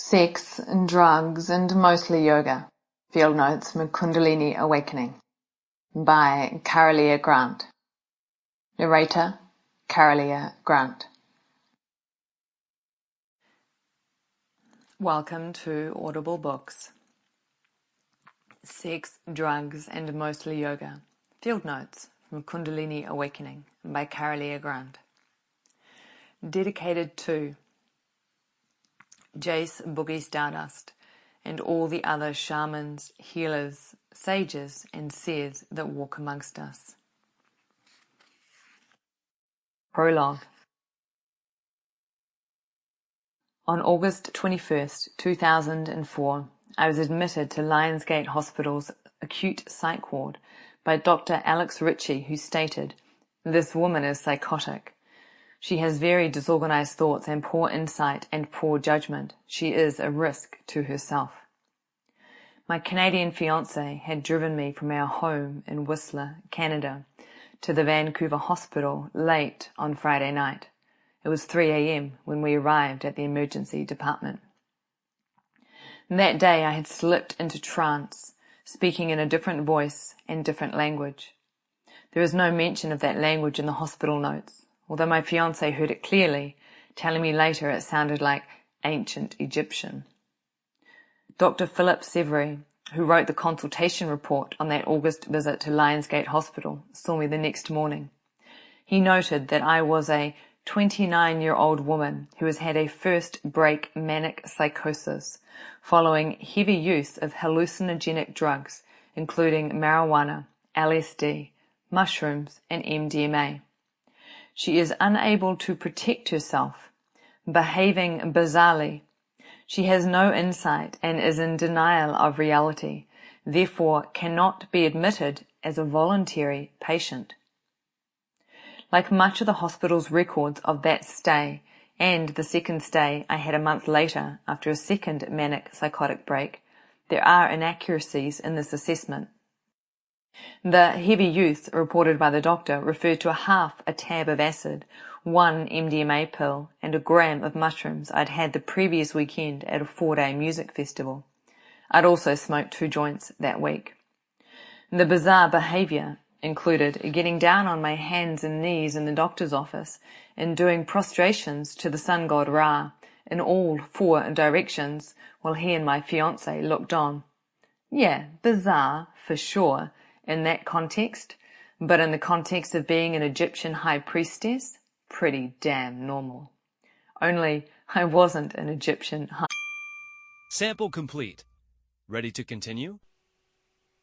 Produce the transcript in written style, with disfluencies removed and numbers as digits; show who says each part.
Speaker 1: Sex, Drugs, and Mostly Yoga. Field Notes from Kundalini Awakening by Kara-Leah Grant. Narrator, Kara-Leah Grant. Welcome to Audible Books. Sex, Drugs, and Mostly Yoga. Field Notes from Kundalini Awakening by Kara-Leah Grant. Dedicated to Jace Boogie Stardust and all the other shamans, healers, sages, and seers that walk amongst us. Prologue. On August 21st, 2004, I was admitted to Lionsgate Hospital's acute psych ward by Dr. Alex Ritchie, who stated, "This woman is psychotic. She has very disorganized thoughts and poor insight and poor judgment. She is a risk to herself." My Canadian fiancé had driven me from our home in Whistler, Canada, to the Vancouver hospital late on Friday night. It was 3 a.m. when we arrived at the emergency department. That day I had slipped into trance, speaking in a different voice and different language. There is no mention of that language in the hospital notes, although my fiancé heard it clearly, telling me later it sounded like ancient Egyptian. Dr. Philip Severy, who wrote the consultation report on that August visit to Lionsgate Hospital, saw me the next morning. He noted that I was a 29-year-old woman who has had a first-break manic psychosis following heavy use of hallucinogenic drugs, including marijuana, LSD, mushrooms, and MDMA. She is unable to protect herself, behaving bizarrely. She has no insight and is in denial of reality, therefore cannot be admitted as a voluntary patient. Like much of the hospital's records of that stay and the second stay I had a month later after a second manic psychotic break, there are inaccuracies in this assessment. The heavy use reported by the doctor referred to half a tab of acid, 1 MDMA pill, and a gram of mushrooms I'd had the previous weekend at a 4-day music festival. I'd also smoked 2 joints that week. The bizarre behavior included getting down on my hands and knees in the doctor's office and doing prostrations to the sun god Ra in all 4 directions while he and my fiancé looked on. Yeah, bizarre for sure in that context, but in the context of being an Egyptian high priestess, pretty damn normal. Only I wasn't an Egyptian high.
Speaker 2: Sample complete. Ready to continue?